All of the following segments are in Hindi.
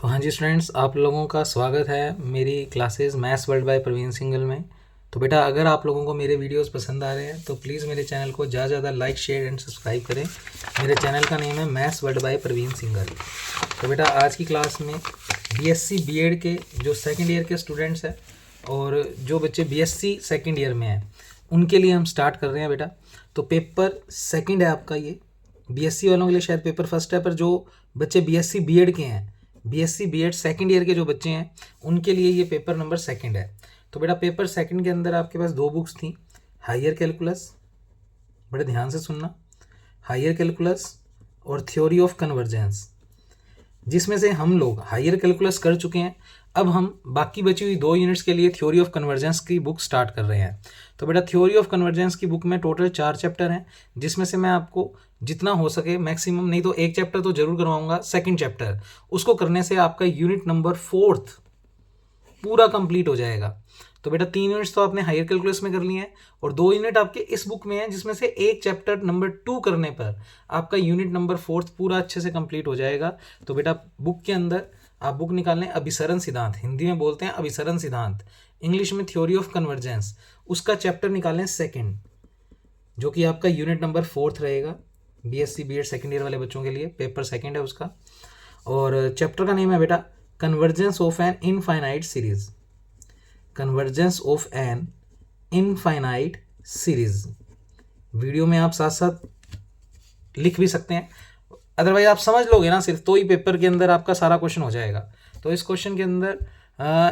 तो हाँ जी स्टूडेंट्स, आप लोगों का स्वागत है मेरी classes maths world by Praveen Singhal में। तो बेटा, अगर आप लोगों को मेरे वीडियोस पसंद आ रहे हैं तो प्लीज़ मेरे चैनल को ज़्यादा ज़्यादा लाइक, शेयर एंड सब्सक्राइब करें। मेरे चैनल का नेम है maths world by Praveen Singhal. तो बेटा, आज की क्लास में बीएससी बीएड के जो सेकेंड ईयर के स्टूडेंट्स हैं और जो बच्चे बीएससी सेकेंड ईयर में हैं उनके लिए हम स्टार्ट कर रहे हैं बेटा। तो पेपर सेकेंड है आपका ये। बीएससी वालों के लिए शायद पेपर फर्स्ट है, पर जो बच्चे बीएससी बीएड के हैं, बीएससी बीएड सेकेंड ईयर के जो बच्चे हैं उनके लिए ये पेपर नंबर सेकंड है। तो बेटा, पेपर सेकंड के अंदर आपके पास दो बुक्स थी, हायर कैलकुलस, बड़े ध्यान से सुनना, हायर कैलकुलस और थ्योरी ऑफ कन्वर्जेंस, जिसमें से हम लोग हायर कैलकुलस कर चुके हैं। अब हम बाकी बची हुई 2 यूनिट्स के लिए थ्योरी ऑफ कन्वर्जेंस की बुक स्टार्ट कर रहे हैं। तो बेटा, थ्योरी ऑफ कन्वर्जेंस की बुक में टोटल 4 चैप्टर हैं, जिसमें से मैं आपको जितना हो सके मैक्सिमम, नहीं तो एक चैप्टर तो जरूर करवाऊंगा, सेकंड चैप्टर, उसको करने से आपका यूनिट नंबर 4 पूरा कंप्लीट हो जाएगा। तो बेटा, 3 यूनिट्स तो आपने हायर कैलकुलस में कर लिए हैं और 2 यूनिट आपके इस बुक में हैं, जिसमें से एक चैप्टर नंबर 2 करने पर आपका यूनिट नंबर 4 पूरा अच्छे से कंप्लीट हो जाएगा। तो बेटा, बुक के अंदर आप बुक निकाल लें, अभिसरण सिद्धांत, हिंदी में बोलते हैं अभिसरण सिद्धांत, इंग्लिश में थ्योरी ऑफ कन्वर्जेंस, उसका चैप्टर निकालें सेकेंड, जो कि आपका यूनिट नंबर 4 रहेगा। बीएससी बीएड सेकेंड ईयर वाले बच्चों के लिए पेपर सेकेंड है उसका। और चैप्टर का नेम है बेटा convergence of an infinite series, convergence of an infinite series. Video में आप साथ साथ लिख भी सकते हैं, अदरवाइज आप समझ लोगे ना सिर्फ, तो ही पेपर के अंदर आपका सारा क्वेश्चन हो जाएगा। तो इस क्वेश्चन के अंदर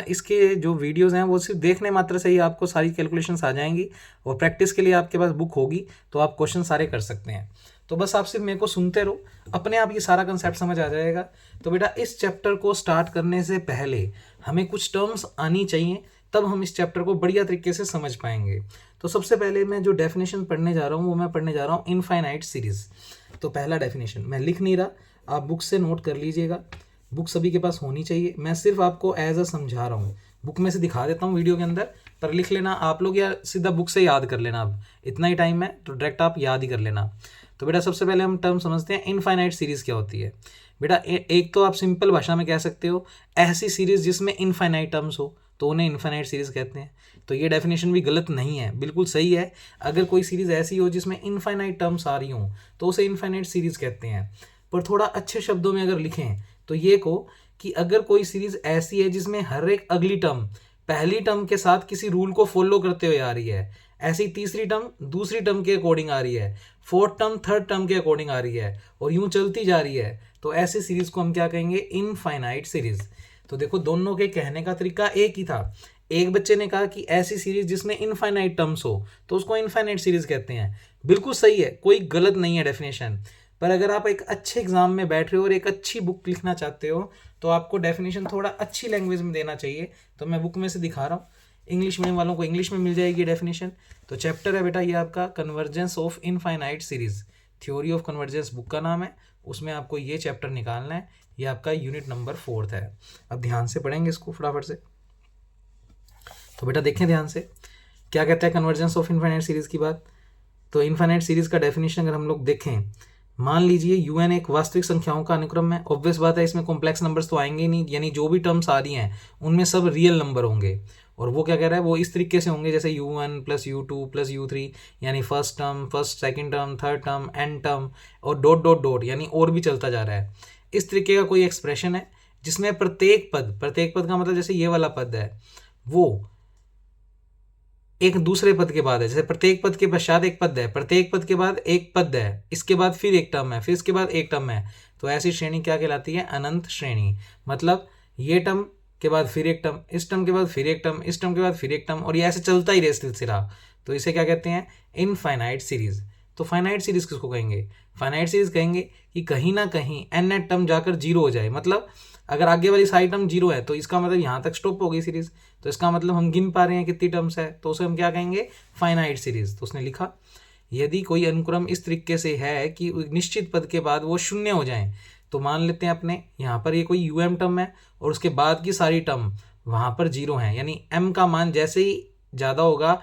इसके जो वीडियोस हैं वो सिर्फ देखने मात्र से ही आपको सारी कैलकुलेशंस आ जाएंगी और प्रैक्टिस के लिए आपके पास बुक होगी तो आप क्वेश्चन सारे कर सकते हैं। तो बस आप सिर्फ मेरे को सुनते रहो, अपने आप ये सारा कंसेप्ट समझ आ जाएगा। तो बेटा, इस चैप्टर को स्टार्ट करने से पहले हमें कुछ टर्म्स आनी चाहिए, तब हम इस चैप्टर को बढ़िया तरीके से समझ पाएंगे। तो सबसे पहले मैं जो डेफिनेशन पढ़ने जा रहा हूँ वो मैं पढ़ने जा रहा हूँ इनफाइनाइट सीरीज। तो पहला डेफिनेशन मैं लिख नहीं रहा, आप बुक से नोट कर लीजिएगा, बुक सभी के पास होनी चाहिए। मैं सिर्फ आपको एज अ समझा रहा हूँ, बुक में से दिखा देता हूँ वीडियो के अंदर, पर लिख लेना आप लोग या सीधा बुक से याद कर लेना। अब इतना ही टाइम है तो डायरेक्ट आप याद ही कर लेना। तो बेटा, सबसे पहले हम टर्म समझते हैं इनफाइनाइट सीरीज क्या होती है। बेटा, एक तो आप सिंपल भाषा में कह सकते हो ऐसी सीरीज जिसमें इनफाइनाइट टर्म्स हो तो उन्हें इनफाइनाइट सीरीज कहते हैं। तो ये डेफिनेशन भी गलत नहीं है, बिल्कुल सही है। अगर कोई सीरीज ऐसी हो जिसमें इनफाइनाइट टर्म्स आ रही हों तो उसे इनफाइनाइट सीरीज कहते हैं। पर थोड़ा अच्छे शब्दों में अगर लिखें तो ये को कि अगर कोई सीरीज ऐसी है जिसमें हर एक अगली टर्म पहली टर्म के साथ किसी रूल को फॉलो करते हुए आ रही है, ऐसी तीसरी टर्म दूसरी टर्म के अकॉर्डिंग आ रही है, फोर्थ टर्म थर्ड टर्म के अकॉर्डिंग आ रही है और यूं चलती जा रही है, तो ऐसी सीरीज को हम क्या कहेंगे, इनफाइनाइट सीरीज। तो देखो, दोनों के कहने का तरीका एक ही था। एक बच्चे ने कहा कि ऐसी सीरीज जिसमें इनफाइनाइट टर्म्स हो तो उसको इनफाइनाइट सीरीज कहते हैं। बिल्कुल सही है, कोई गलत नहीं है डेफिनेशन। पर अगर आप एक अच्छे एग्जाम में बैठ रहे हो और एक अच्छी बुक लिखना चाहते हो तो आपको डेफिनेशन थोड़ा अच्छी लैंग्वेज में देना चाहिए। तो मैं बुक में से दिखा रहा हूँ, इंग्लिश मीडियम वालों को इंग्लिश में मिल जाएगी डेफिनेशन। तो चैप्टर है बेटा ये आपका convergence of infinite series, theory of convergence book का नाम है, उसमें आपको ये चैप्टर निकालना है। ये आपका यूनिट नंबर 4 है। अब ध्यान से पढ़ेंगे इसको फटाफट से। तो बेटा देखें ध्यान से, क्या कहता है कन्वर्जेंस ऑफ इनफाइनाइट सीरीज की बात। तो इनफाइनाइट सीरीज का डेफिनेशन अगर हम लोग देखें, मान लीजिए यूएन एक वास्तविक संख्याओं का अनुक्रम है। ऑब्वियस बात है, इसमें कॉम्प्लेक्स नंबर्स तो आएंगे ही नहीं, यानी जो भी टर्म्स आ रही हैं उनमें सब रियल नंबर होंगे। और वो क्या कह रहा है, वो इस तरीके से होंगे जैसे u1 plus u2 plus u3, यानी first term, first second term, third term, and term, और डॉट डॉट डॉट, यानी और भी चलता जा रहा है। इस तरीके का कोई एक्सप्रेशन है जिसमें प्रत्येक पद का मतलब जैसे ये वाला पद है वो एक दूसरे पद के बाद है, जैसे प्रत्येक पद के पश्चात एक पद है, प्रत्येक पद के बाद एक पद है, इसके बाद फिर एक टर्म है, फिर इसके बाद एक टर्म है। तो ऐसी श्रेणी क्या कहलाती है, अनंत श्रेणी। मतलब ये टर्म के बाद फिर एक टर्म, इस टर्म के बाद फिर एक टर्म, इस टर्म के बाद फिर एक टर्म, और ये ऐसे चलता ही रहे सिलसिला। तो इसे क्या कहते हैं, इनफाइनाइट सीरीज। तो फाइनाइट सीरीज किसको कहेंगे, फाइनाइट सीरीज कहेंगे कि कहीं ना कहीं एन नेट टर्म जाकर जीरो हो जाए। मतलब अगर आगे वाली सारी टर्म जीरो है तो इसका मतलब यहाँ तक स्टॉप हो गई सीरीज, तो इसका मतलब हम गिन पा रहे हैं कितनी टर्म्स है, तो उसे हम क्या कहेंगे, फाइनाइट सीरीज। तो उसने लिखा यदि कोई अनुक्रम इस तरीके से है कि निश्चित पद के बाद वो शून्य हो जाए, तो मान लेते हैं अपने यहाँ पर ये कोई यूएम टर्म है और उसके बाद की सारी टर्म वहाँ पर जीरो है, यानी एम का मान जैसे ही ज़्यादा होगा,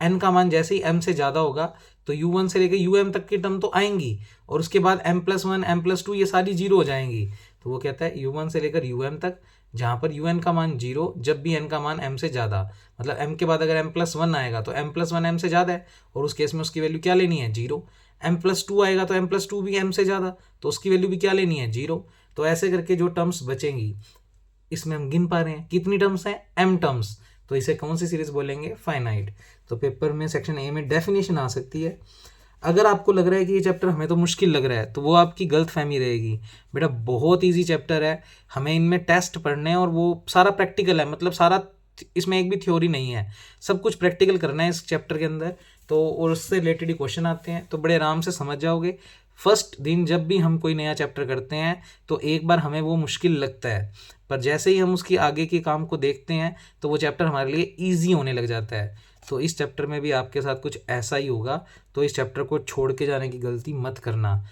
एन का मान जैसे ही एम से ज़्यादा होगा, तो u1 से लेकर um तक की टर्म तो आएंगी और उसके बाद m+1 m+2 ये सारी जीरो हो जाएंगी। तो वो कहता है u1 से लेकर un तक, जहाँ पर un का मान 0 जब भी n का मान m से ज़्यादा, मतलब m के बाद अगर m+1 आएगा तो m+1 m से ज़्यादा है, और उस केस में उसकी वैल्यू क्या लेनी है, 0। m+2 आएगा तो m+2 भी m से ज़्यादा, तो उसकी वैल्यू भी क्या लेनी है, 0। तो ऐसे करके जो टर्म्स बचेंगी, इसमें हम गिन पा रहे हैं कितनी टर्म्स हैं, m टर्म्स, तो इसे कौन सी सीरीज बोलेंगे, फाइनाइट। तो पेपर में सेक्शन ए में डेफिनेशन आ सकती है। अगर आपको लग रहा है कि ये चैप्टर हमें तो मुश्किल लग रहा है, तो वो आपकी गलत फहमी रहेगी। बेटा बहुत इजी चैप्टर है, हमें इनमें टेस्ट पढ़ने हैं और वो सारा प्रैक्टिकल है, मतलब सारा, इसमें एक भी थ्योरी नहीं है, सब कुछ प्रैक्टिकल करना है इस चैप्टर के अंदर। तो और उससे रिलेटेड ही क्वेश्चन आते हैं, तो बड़े आराम से समझ जाओगे। फर्स्ट दिन जब भी हम कोई नया चैप्टर करते हैं तो एक बार हमें वो मुश्किल लगता है, पर जैसे ही हम उसकी आगे के काम को देखते हैं तो वो चैप्टर हमारे लिए ईजी होने लग जाता है। तो इस चैप्टर में भी आपके साथ कुछ ऐसा ही होगा, तो इस चैप्टर को छोड़ के जाने की गलती मत करना।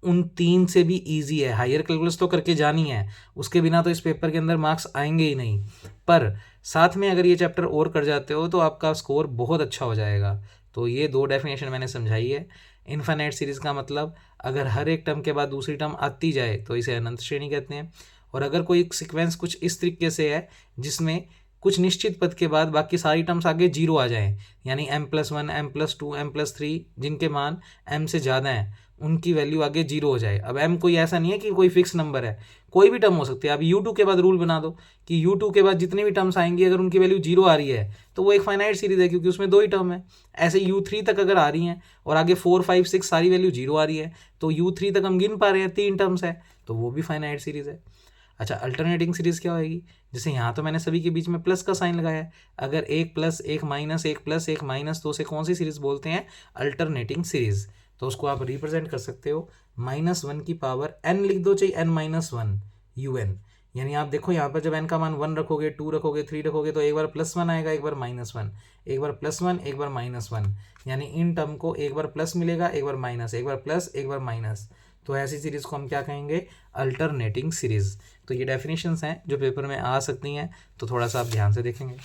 उन 3 से भी इजी है, हायर कैलकुलस तो करके जानी है, उसके बिना तो इस पेपर के अंदर मार्क्स आएंगे ही नहीं, पर साथ में अगर ये चैप्टर और कर जाते हो तो आपका स्कोर बहुत अच्छा हो जाएगा। तो ये 2 डेफिनेशन मैंने समझाई है। इनफाइनाइट सीरीज़ का मतलब अगर हर एक टर्म के बाद दूसरी टर्म आती जाए तो इसे अनंत श्रेणी कहते हैं। और अगर कोई सीक्वेंस कुछ इस तरीके से है जिसमें कुछ निश्चित पद के बाद बाकी सारी टर्म्स आगे 0 आ जाएं, यानी m+1 m+2 m+3 जिनके मान m से ज़्यादा हैं उनकी वैल्यू आगे 0 हो जाए। अब m कोई ऐसा नहीं है कि कोई फिक्स नंबर है, कोई भी टर्म हो सकती है। अब u2 के बाद रूल बना दो कि u2 के बाद जितनी भी टर्म्स आएंगी अगर उनकी वैल्यू 0 आ रही है तो वो एक फाइनाइट सीरीज है, क्योंकि उसमें 2 ही टर्म है। ऐसे u3 तक अगर आ रही हैं और आगे 4 5 6 सारी वैल्यू 0 आ रही है तो u3 तक हम गिन पा रहे हैं 3 टर्म्स है, तो वो भी फाइनाइट सीरीज है। अच्छा, अल्टरनेटिंग सीरीज क्या होगी, जैसे यहाँ तो मैंने सभी के बीच में प्लस का साइन लगाया है, अगर 1 प्लस 1 माइनस 1 प्लस 1 माइनस, तो उसे कौन सी सीरीज बोलते हैं, अल्टरनेटिंग सीरीज। तो उसको आप रिप्रेजेंट कर सकते हो -1 की पावर n लिख दो, चाहिए n-1 un, यानी आप देखो यहाँ पर जब n का मान 1 रखोगे, 2 रखोगे, 3 रखोगे तो एक बार +1 आएगा, एक बार -1, एक बार +1 एक बार -1, यानी इन टर्म को एक बार प्लस मिलेगा, एक बार माइनस, एक बार प्लस, एक बार माइनस। तो ऐसी सीरीज को हम क्या कहेंगे, अल्टरनेटिंग सीरीज। तो ये डेफिनेशंस हैं जो पेपर में आ सकती हैं, तो थोड़ा सा आप ध्यान से देखेंगे।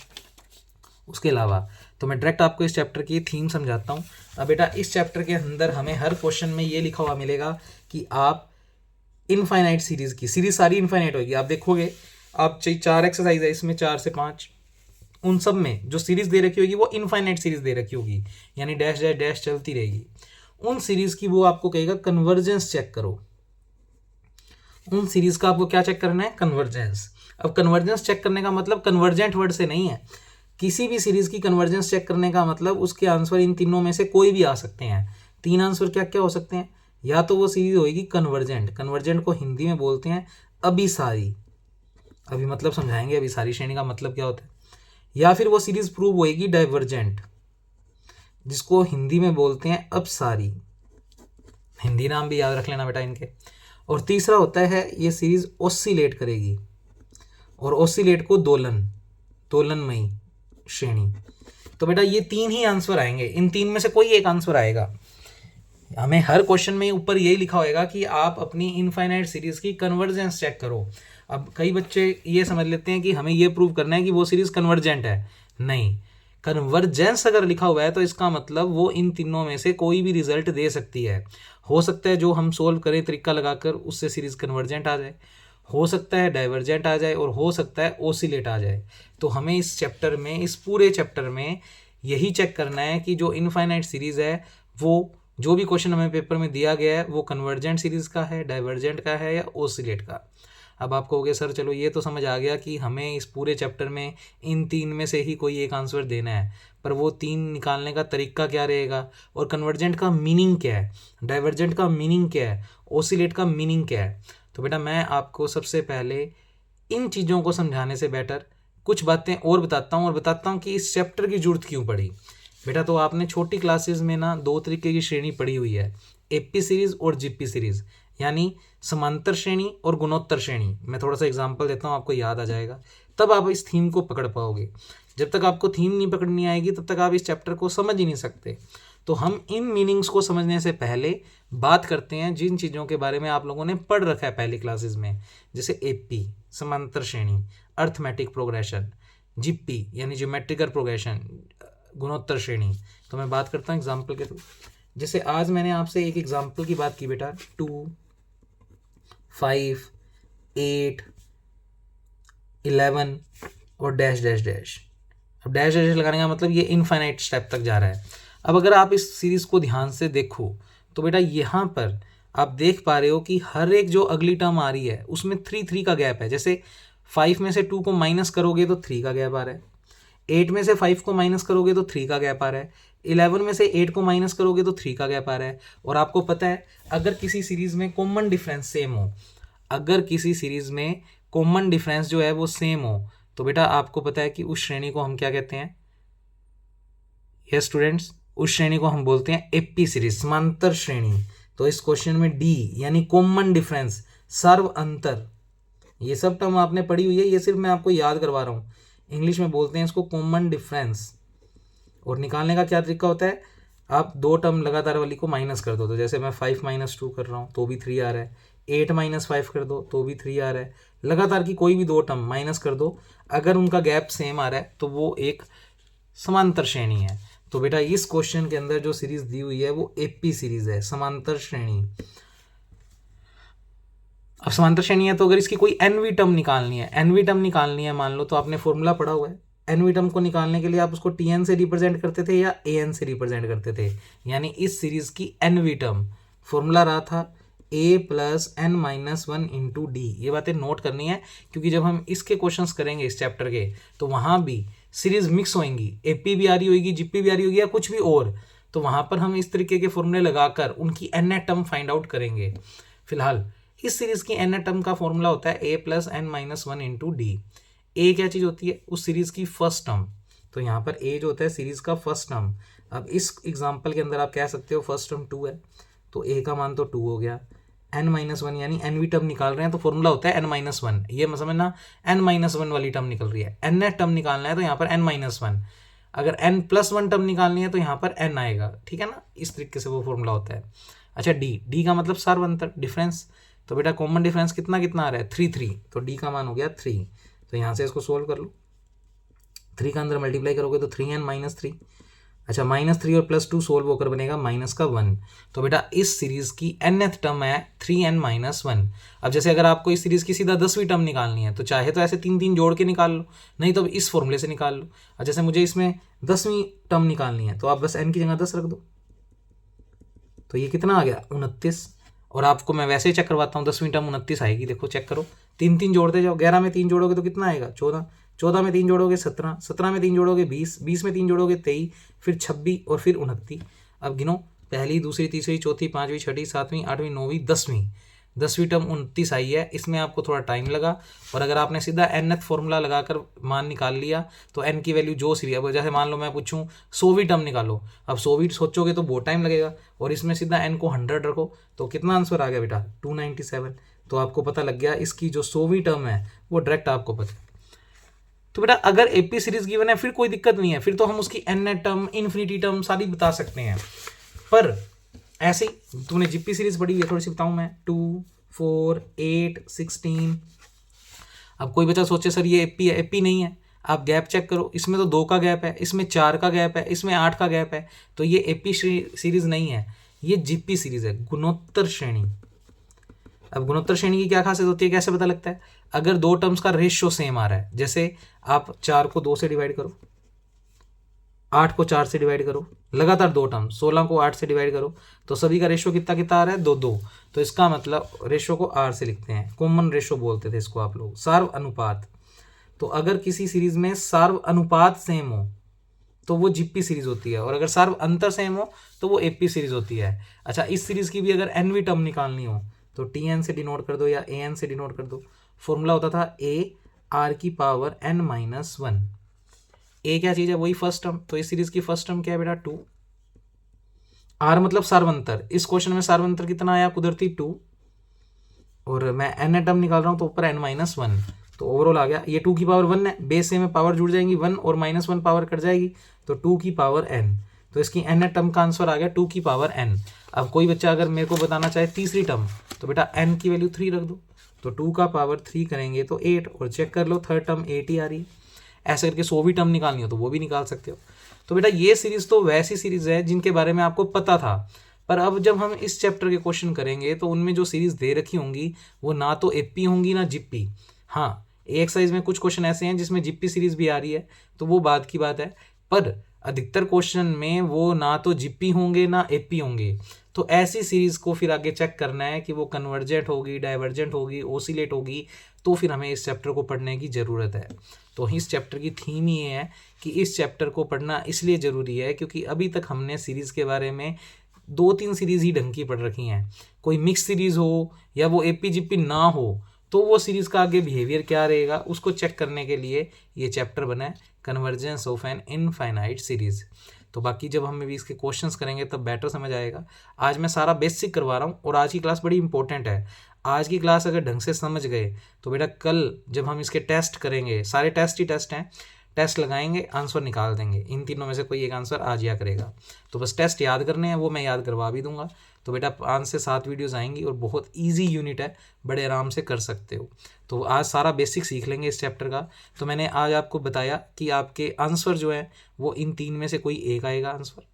उसके अलावा तो मैं डायरेक्ट आपको इस चैप्टर की थीम समझाता हूँ। अब बेटा इस चैप्टर के अंदर हमें हर क्वेश्चन में ये लिखा हुआ मिलेगा कि आप इनफाइनाइट सीरीज की, सीरीज सारी इनफाइनाइट होगी, आप देखोगे आप चाहिए 4 एक्सरसाइज है इसमें 4 से 5, उन सब में जो सीरीज दे रखी होगी वो इनफाइनाइट सीरीज दे रखी होगी, यानी डैश डैश डैश चलती रहेगी। उन सीरीज की वो आपको कहेगा कन्वर्जेंस चेक करो, उन सीरीज का आपको क्या चेक करना है, कन्वर्जेंस। अब कन्वर्जेंस चेक करने का मतलब कन्वर्जेंट वर्ड से नहीं है, किसी भी सीरीज की कन्वर्जेंस चेक करने का मतलब उसके आंसर इन तीनों में से कोई भी आ सकते हैं। 3 आंसर क्या क्या हो सकते हैं, या तो वो सीरीज होगी कन्वर्जेंट, कन्वर्जेंट को हिंदी में बोलते हैं अभिसारी, अभी मतलब समझाएंगे अभिसारी श्रेणी का मतलब क्या होता है, या फिर वो सीरीज प्रूव होगी डाइवर्जेंट, जिसको हिंदी में बोलते हैं अपसारी, हिंदी नाम भी याद रख लेना बेटा इनके। और तीसरा होता है ये सीरीज ऑसिलेट करेगी, और ऑसिलेट को दोलनमयी श्रेणी। तो बेटा ये 3 ही आंसर आएंगे, इन 3 में से कोई एक आंसर आएगा। हमें हर क्वेश्चन में ऊपर यही लिखा होगा कि आप अपनी इनफाइनाइट सीरीज की कन्वर्जेंस चेक करो। अब कई बच्चे ये समझ लेते हैं कि हमें ये प्रूव करना है कि वो सीरीज कन्वर्जेंट है, नहीं, कन्वर्जेंस अगर लिखा हुआ है तो इसका मतलब वो इन तीनों में से कोई भी रिजल्ट दे सकती है। हो सकता है जो हम सोल्व करें तरीका लगाकर उससे सीरीज कन्वर्जेंट आ जाए, हो सकता है डाइवर्जेंट आ जाए, और हो सकता है ओसिलेट आ जाए। तो हमें इस चैप्टर में, इस पूरे चैप्टर में यही चेक करना है कि जो इनफाइनाइट सीरीज़ है वो, जो भी क्वेश्चन हमें पेपर में दिया गया है वो कन्वर्जेंट सीरीज़ का है, डाइवर्जेंट का है या ओसिलेट का। अब आप कहोगे सर चलो ये तो समझ आ गया कि हमें इस पूरे चैप्टर में इन 3 में से ही कोई एक आंसर देना है, पर वो 3 निकालने का तरीका क्या रहेगा, और कन्वर्जेंट का मीनिंग क्या है, डाइवर्जेंट का मीनिंग क्या है, ओसिलेट का मीनिंग क्या है। तो बेटा मैं आपको सबसे पहले इन चीज़ों को समझाने से बेटर कुछ बातें और बताता हूँ, और बताता हूँ कि इस चैप्टर की जरूरत क्यों पड़ी। बेटा तो आपने छोटी क्लासेस में ना 2 तरीके की श्रेणी पढ़ी हुई है, एपी सीरीज़ और जीपी सीरीज़, यानी समांतर श्रेणी और गुणोत्तर श्रेणी। मैं थोड़ा सा एग्जांपल देता हूँ, आपको याद आ जाएगा, तब आप इस थीम को पकड़ पाओगे। जब तक आपको थीम नहीं पकड़नी आएगी तब तक आप इस चैप्टर को समझ ही नहीं सकते। तो हम इन मीनिंग्स को समझने से पहले बात करते हैं जिन चीज़ों के बारे में आप लोगों ने पढ़ रखा है पहली क्लासेस में, जैसे एपी समांतर श्रेणी, अर्थमेटिक प्रोग्रेशन, जीपी यानी ज्योमेट्रिकल प्रोग्रेशन, गुणोत्तर श्रेणी। तो मैं बात करता हूँ एग्जाम्पल के थ्रू। जैसे आज मैंने आपसे एक एग्जाम्पल की बात की बेटा, 2, 5, 8, 11 और डैश डैश डैश। अब डैश डैश लगाने का मतलब ये इनफाइनाइट स्टेप तक जा रहा है। अब अगर आप इस सीरीज़ को ध्यान से देखो तो बेटा यहाँ पर आप देख पा रहे हो कि हर एक जो अगली टर्म आ रही है उसमें 3 का गैप है। जैसे 5 में से 2 को माइनस करोगे तो 3 का गैप आ रहा है, 8 में से 5 को माइनस करोगे तो 3 का गैप आ रहा है, 11 में से 8 को माइनस करोगे तो 3 का गैप आ रहा है। और आपको पता है अगर किसी सीरीज़ में कॉमन डिफरेंस सेम हो, अगर किसी सीरीज़ में कॉमन डिफरेंस जो है वो सेम हो तो बेटा आपको पता है कि उस श्रेणी को हम क्या कहते हैं? यस स्टूडेंट्स, उस श्रेणी को हम बोलते हैं एपी सीरीज, समांतर श्रेणी। तो इस क्वेश्चन में डी यानी कॉमन डिफरेंस, सर्व अंतर, ये सब टर्म आपने पढ़ी हुई है, ये सिर्फ मैं आपको याद करवा रहा हूँ। इंग्लिश में बोलते हैं इसको कॉमन डिफरेंस। और निकालने का क्या तरीका होता है? आप दो टर्म लगातार वाली को माइनस कर दो। तो जैसे मैं 5 - 2 कर रहा हूँ तो भी 3 आ रहा है, 8 - 5 कर दो तो भी 3 आ रहा है। लगातार की कोई भी दो टर्म माइनस कर दो, अगर उनका गैप सेम आ रहा है तो वो एक समांतर श्रेणी है। तो बेटा इस क्वेश्चन के अंदर जो सीरीज दी हुई है वो एपी सीरीज है, समांतर श्रेणी। अब समांतर श्रेणी है तो अगर इसकी कोई एनवी टर्म निकालनी है, एनवी टर्म निकालनी है मान लो, तो आपने फॉर्मूला पढ़ा हुआ है। एनवी टर्म को निकालने के लिए आप उसको टीएन से रिप्रेजेंट करते थे या एएन से रिप्रेजेंट करते थे। यानी इस सीरीज की एनवी टर्म फॉर्मूला रहा था a + n - 1 × d। ये बातें नोट करनी है क्योंकि जब हम इसके क्वेश्चंस करेंगे इस चैप्टर के तो वहाँ भी सीरीज मिक्स होंगी, एपी भी आ रही होगी, जीपी भी आ रही होगी या कुछ भी और। तो वहाँ पर हम इस तरीके के फॉर्मूले लगाकर उनकी एन टर्म फाइंड आउट करेंगे। फिलहाल इस सीरीज की एन टर्म का फॉर्मूला होता है a + n - 1 × d। ए क्या चीज़ होती है? उस सीरीज की फर्स्ट टर्म। तो यहाँ पर ए जो होता है सीरीज का फर्स्ट टर्म। अब इस एग्जाम्पल के अंदर आप कह सकते हो फर्स्ट टर्म 2 है तो ए का मान तो 2 हो गया। n - 1 यानी एनवी टर्म निकाल रहे हैं तो फॉर्मूला होता है n - 1। ये समझना n - 1 वाली टर्म निकल रही है, n टर्म निकालना है तो यहाँ पर n - 1। अगर n + 1 टर्म निकालनी है तो यहाँ पर n आएगा, ठीक है ना? इस तरीके से वो फॉर्मूला होता है। अच्छा डी का मतलब सर्वांतर डिफरेंस। तो बेटा कॉमन डिफरेंस कितना कितना आ रहा है? 3 तो डी का मान हो गया 3। तो यहाँ से इसको सोल्व कर लो, 3 का अंदर मल्टीप्लाई करोगे तो 3n - 3। अच्छा -3 और +2 सोल्व होकर बनेगा -1। तो बेटा इस सीरीज की nth टर्म है 3n - 1। अब जैसे अगर आपको इस सीरीज की सीधा 10वीं टर्म निकालनी है तो चाहे तो ऐसे 3 जोड़ के निकाल लो, नहीं तो इस फॉर्मूले से निकाल लो। और जैसे मुझे इसमें 10वीं टर्म निकालनी है तो आप बस n की जगह 10 रख दो, तो ये कितना आ गया? 29। और आपको मैं वैसे ही चेक करवाता हूँ, 10वीं टर्म 29 आएगी। देखो चेक करो, 3 जोड़ते जाओ, 11 में 3 जोड़ोगे तो कितना आएगा? 14, 14 में 3 जोड़ोगे 17, 17 में 3 जोड़ोगे 20, 20 में 3 जोड़ोगे 23, फिर 26 और फिर 29। अब गिनो, पहली, दूसरी, तीसरी, चौथी, पाँचवीं, छठी, सातवीं, आठवीं, 9वीं, 10वीं टर्म 29 आई है। इसमें आपको थोड़ा टाइम लगा और अगर आपने सीधा nth फॉर्मूला लगाकर मान निकाल लिया तो n की वैल्यू जो सी भी, अब जैसे मान लो मैं पूछूं 100वीं टर्म निकालो, अब 100वीं सोचोगे तो बहुत टाइम लगेगा और इसमें सीधा n को 100 रखो तो कितना आंसर आ गया बेटा? 297। तो आपको पता लग गया इसकी जो 100वीं टर्म है वो डायरेक्ट आपको पता है। तो बेटा अगर एपी सीरीज गिवन है फिर कोई दिक्कत नहीं है, फिर तो हम उसकी n टर्म, इन्फिनिटी टर्म सारी बता सकते हैं। पर ऐसे ही तुमने जीपी सीरीज पढ़ी हुई है, थोड़ी सी बताऊं मैं, 2, 4, 8, 16। अब कोई बच्चा सोचे सर ये एपी है, एपी नहीं है। आप गैप चेक करो, इसमें तो 2 का गैप है, इसमें 4 का गैप है, इसमें 8 का गैप है, तो ये एपी सीरीज नहीं है, ये जीपी सीरीज है, गुणोत्तर श्रेणी। अब गुणोत्तर श्रेणी की क्या खासियत होती है, कैसे पता लगता है? अगर दो टर्म्स का रेशियो सेम आ रहा है, जैसे आप 4 को 2 से डिवाइड करो, 8 को 4 से डिवाइड करो, लगातार दो टर्म, 16 को 8 से डिवाइड करो, तो सभी का रेशियो कितना कितना आ रहा है? 2 2। तो इसका मतलब रेशियो को R से लिखते हैं, कॉमन रेशियो बोलते थे इसको आप लोग, सार्व अनुपात। तो अगर किसी सीरीज में सार्व अनुपात सेम हो तो वो जीपी सीरीज होती है, और अगर सार्व अंतर सेम हो तो वो एपी सीरीज होती है। अच्छा, इस सीरीज की भी अगर एनवी टर्म निकालनी हो तो टीएन से डिनोट कर दो या एएन से डिनोट कर दो। फॉर्मूला होता था AR⁻n-1। ए क्या चीज़ है? वही फर्स्ट टर्म। तो इस सीरीज की फर्स्ट टर्म क्या है बेटा? 2। आर मतलब सार्वंतर। इस क्वेश्चन में सार्वंतर कितना आया? कुदरती 2। और मैं एन टर्म निकाल रहा हूँ तो ऊपर n-1, तो ओवरऑल आ गया ये 2 की पावर 1 है, बेस से में पावर जुड़ जाएंगी 1 और -1 पावर कट जाएगी तो 2 की पावर n। तो इसकी n टर्म का आंसर आ गया 2 की पावर n। अब कोई बच्चा अगर मेरे को बताना चाहे तीसरी टर्म, तो बेटा n की वैल्यू 3 रख दो, तो 2 का पावर 3 करेंगे तो 8, और चेक कर लो थर्ड टर्म 8 ही आ रही है। ऐसे करके 100वीं टर्म निकालनी हो तो वो भी निकाल सकते हो। तो बेटा ये सीरीज तो वैसी सीरीज है जिनके बारे में आपको पता था, पर अब जब हम इस चैप्टर के क्वेश्चन करेंगे तो उनमें जो सीरीज दे रखी होंगी वो ना तो एपी होंगी ना जिप्पी। हाँ, ए एक्सरसाइज में कुछ क्वेश्चन ऐसे हैं जिसमें जिप्पी सीरीज भी आ रही है, तो वो बात की बात है, पर अधिकतर क्वेश्चन में वो ना तो जिप्पी होंगे ना एपी होंगे। तो ऐसी सीरीज को फिर आगे चेक करना है कि वो कन्वर्जेंट होगी, डाइवर्जेंट होगी, ओसिलेट होगी, तो फिर हमें इस चैप्टर को पढ़ने की ज़रूरत है। तो इस चैप्टर की थीम ही है कि इस चैप्टर को पढ़ना इसलिए ज़रूरी है क्योंकि अभी तक हमने सीरीज़ के बारे में 2-3 सीरीज़ ही ढंग की पढ़ रखी हैं। कोई मिक्स सीरीज़ हो या वो एपी जिप्पी ना हो तो वो सीरीज़ का आगे बिहेवियर क्या रहेगा उसको चेक करने के लिए ये चैप्टर बना है, convergence of an infinite series. तो बाकी जब हम भी इसके क्वेश्चंस करेंगे तब बेटर समझ आएगा। आज मैं सारा बेसिक करवा रहा हूँ और आज की क्लास बड़ी इंपॉर्टेंट है। आज की क्लास अगर ढंग से समझ गए तो बेटा कल जब हम इसके टेस्ट करेंगे, सारे टेस्ट ही टेस्ट हैं, टेस्ट लगाएंगे, आंसर निकाल देंगे, इन तीनों में से कोई एक आंसर आ जाया करेगा। तो बस टेस्ट याद करने हैं, वो मैं याद करवा भी दूंगा। तो बेटा 5 से 7 वीडियोस आएंगी और बहुत इजी यूनिट है, बड़े आराम से कर सकते हो। तो आज सारा बेसिक सीख लेंगे इस चैप्टर का। तो मैंने आज आपको बताया कि आपके आंसर जो है वो इन 3 में से कोई एक आएगा आंसर।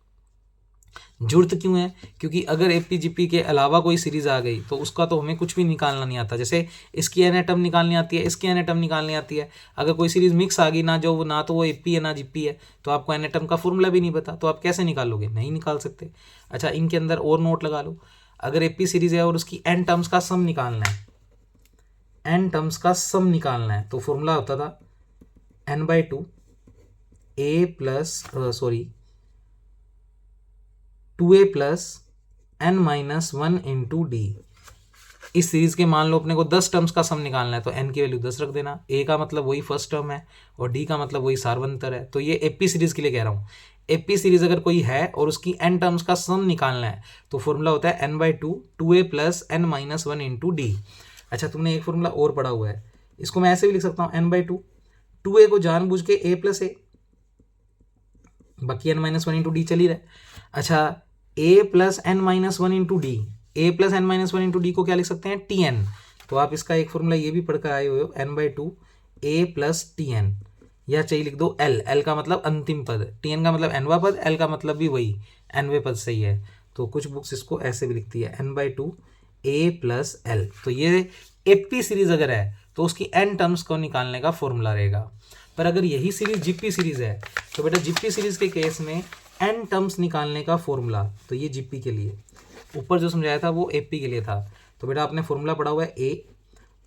जरूरत क्यों है? क्योंकि अगर एपीजीपी के अलावा कोई सीरीज आ गई तो उसका तो हमें कुछ भी निकालना नहीं आता। जैसे इसकी एनाटम निकालनी आती है, इसकी एनाटम निकालनी आती है। अगर कोई सीरीज मिक्स आ गई ना, जो ना तो वो एपी है ना जीपी है, तो आपको एनाटम का फॉर्मूला भी नहीं पता, तो आप कैसे निकालोगे? नहीं निकाल सकते। अच्छा, इनके अंदर और नोट लगा लो। अगर एपी सीरीज है और उसकी एन टर्म्स का सम निकालना है, एन टर्म्स का सम निकालना है, तो फॉर्मूला होता था n/2 a plus 2a plus n-1 into D. इस सीरीज के मान लो अपने को 10 टर्म्स का सम निकालना है, तो n की वैल्यू 10 रख देना। a का मतलब वही फर्स्ट टर्म है और d का मतलब वही सार्वंतर है। तो ये एपी सीरीज के लिए कह रहा हूँ। एपी सीरीज अगर कोई है और उसकी n टर्म्स का सम निकालना है तो फॉर्मूला होता है n/2 2a plus n-1 into D. अच्छा, तुमने एक फॉर्मूला और पढ़ा हुआ है, इसको मैं ऐसे भी लिख सकता हूँ n/2 2a को जानबूझ के a प्लस a, बाकी n-1 इंटू डी चल ही रहा है। अच्छा, a plus n-1 into D, a plus n-1 into D को क्या लिख सकते हैं? tn। तो आप इसका एक फॉर्मूला ये भी पढ़कर आए हुए हो, n/2 a प्लस tn, या चाहिए लिख दो l का मतलब अंतिम पद, tn का मतलब nवा पद, l का मतलब भी वही nवे पद सही है। तो कुछ बुक्स इसको ऐसे भी लिखती है n/2 a प्लस l। तो ये एपी सीरीज अगर है तो उसकी n टर्म्स को निकालने का फॉर्मूला रहेगा। पर अगर यही सीरीज जीपी सीरीज है तो बेटा जीपी सीरीज के केस में n टर्म्स निकालने का फॉर्मूला, तो ये जीपी के लिए, ऊपर जो समझाया था वो एपी के लिए था। तो बेटा आपने फॉर्मूला पढ़ा हुआ है a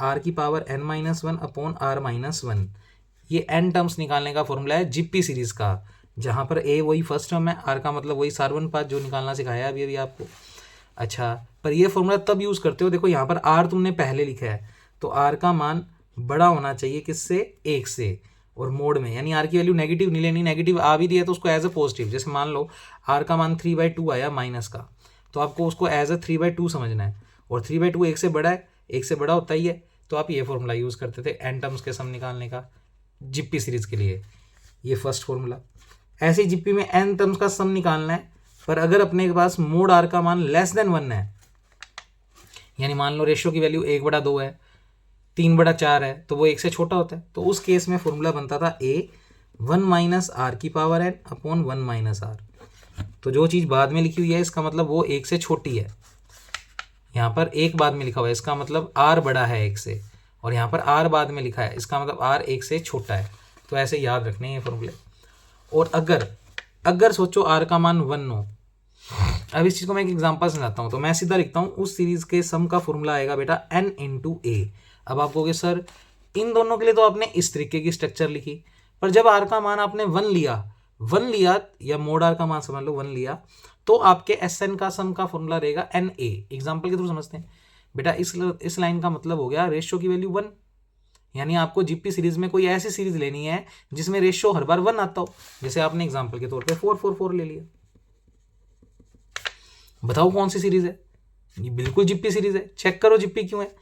r की पावर n-1 अपॉन r-1। ये n टर्म्स निकालने का फॉर्मूला है जीपी सीरीज का, जहाँ पर a वही फर्स्ट टर्म है, r का मतलब वही सार्वन पाद जो निकालना सिखाया अभी आपको। अच्छा, पर ये फॉर्मूला तब यूज़ करते हो, देखो यहाँ पर r तुमने पहले लिखा है तो r का मान बड़ा होना चाहिए किससे? 1 से, और मोड में, यानी r की वैल्यू नेगेटिव नहीं लेनी। नेगेटिव आ भी दिया तो उसको एज ए पॉजिटिव, जैसे मान लो r का मान 3/2 आया माइनस का, तो आपको उसको एज ए 3/2 समझना है, और 3/2 1 से बड़ा है, 1 से बड़ा होता ही है। तो आप ये फॉर्मूला यूज़ करते थे एन टर्म्स के सम निकालने का जीपी सीरीज के लिए, ये फर्स्ट फॉर्मूला। ऐसे ही जीपी में एन टर्म्स का सम निकालना है, पर अगर अपने के पास मोड r का मान लेस देन 1 है, यानी मान लो रेशियो की वैल्यू 1/2 है, 3/4 है, तो वो 1 से छोटा होता है, तो उस केस में फॉर्मूला बनता था a 1 माइनस r की power n upon 1 minus r। तो जो चीज़ बाद में लिखी हुई है इसका मतलब वो 1 से छोटी है। यहाँ पर 1 बाद में लिखा हुआ है, इसका मतलब r बड़ा है 1 से, और यहाँ पर r बाद में लिखा है, इसका मतलब r 1 से छोटा है। तो ऐसे याद रखने हैं फॉर्मूले। और अगर सोचो r का मान 1 हो, अब इस चीज़ को मैं एक एग्जांपल समझाता हूँ। तो मैं सीधा लिखता हूँ उस सीरीज के सम का फॉर्मूला आएगा बेटा n इंटू a। अब आप कहोगे सर इन दोनों के लिए तो आपने इस तरीके की स्ट्रक्चर लिखी, पर जब r का मान आपने 1 लिया या मोड r का मान समझ लो 1 लिया, तो आपके एस का सम का फॉर्मूला रहेगा एन ए। एग्जाम्पल के थ्रू समझते हैं बेटा। इस लाइन का मतलब हो गया रेशियो की वैल्यू 1, यानी आपको जीपी सीरीज में कोई ऐसी सीरीज लेनी है जिसमें रेशियो हर बार 1 आता हो। जैसे आपने एग्जाम्पल के तौर पे 4 ले लिया, बताओ कौन सी सीरीज है? ये बिल्कुल जीपी सीरीज है। चेक करो जीपी क्यों है।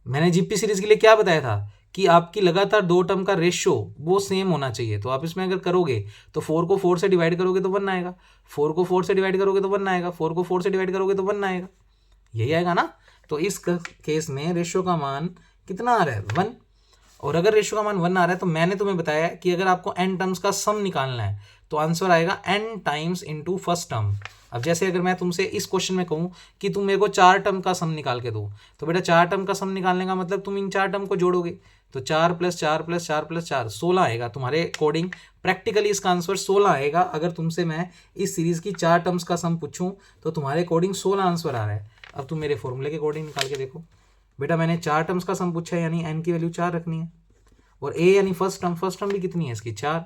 मैंने जीपी सीरीज के लिए क्या बताया था कि आपकी लगातार 2 टर्म का रेशियो वो सेम होना चाहिए। तो आप इसमें अगर करोगे तो 4 को 4 से डिवाइड करोगे तो 1 आएगा, 4 को 4 से डिवाइड करोगे तो 1 आएगा, 4 को 4 से डिवाइड करोगे तो 1 आएगा, यही आएगा ना। तो इस केस में रेशियो का मान कितना आ रहा है? 1। और अगर रेशियो का मान 1 आ रहा है तो मैंने तुम्हें बताया कि अगर आपको n टर्म्स का सम निकालना है तो आंसर आएगा n times into first term. अब जैसे अगर मैं तुमसे इस क्वेश्चन में कहूँ कि तुम मेरे को 4 टर्म का सम निकाल के दो, तो बेटा 4 टर्म का सम निकालने का मतलब तुम इन 4 टर्म को जोड़ोगे, तो 4 + 4 + 4 + 4 16 आएगा तुम्हारे अकॉर्डिंग। प्रैक्टिकली इसका आंसर 16 आएगा। अगर तुमसे मैं इस सीरीज़ की 4 टर्म्स का सम पूछूं तो तुम्हारे अकॉर्डिंग 16 आंसर आ रहा है। अब तुम मेरे फॉर्मूले के अकॉर्डिंग निकाल के देखो। बेटा मैंने 4 टर्म्स का सम पूछा है, यानी n की वैल्यू 4 रखनी है, और a यानी फर्स्ट टर्म भी कितनी है इसकी 4,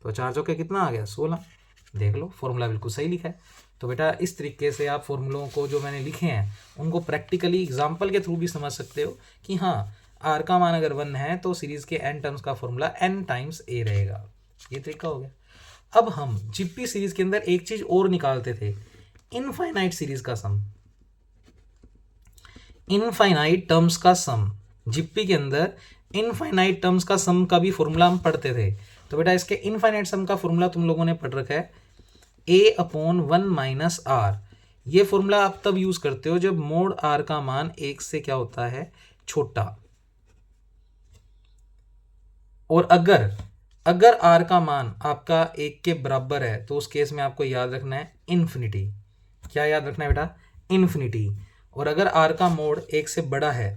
तो 4 चौके कितना आ गया 16। देख लो फॉर्मूला बिल्कुल सही लिखा है। तो बेटा इस तरीके से आप फॉर्मूलों को जो मैंने लिखे हैं उनको प्रैक्टिकली एग्जाम्पल के थ्रू भी समझ सकते हो कि हाँ आर का मान अगर 1 है तो सीरीज के n टर्म्स का फॉर्मूला n टाइम्स a रहेगा। ये तरीका हो गया। अब हम जीपी सीरीज के अंदर एक चीज और निकालते थे, इनफाइनाइट सीरीज का सम, इनफाइनाइट टर्म्स का सम। जीपी के अंदर इनफाइनाइट टर्म्स का सम का भी फॉर्मूला हम पढ़ते थे। तो बेटा इसके इनफाइनाइट सम का फॉर्मूला तुम लोगों ने पढ़ रखा है a/1 - r। ये फॉर्मूला आप तब यूज करते हो जब मोड r का मान 1 से क्या होता है छोटा, और अगर r का मान आपका 1 के बराबर है तो उस केस में आपको याद रखना है इन्फिनिटी। क्या याद रखना है बेटा? इन्फिनिटी। और अगर r का मोड 1 से बड़ा है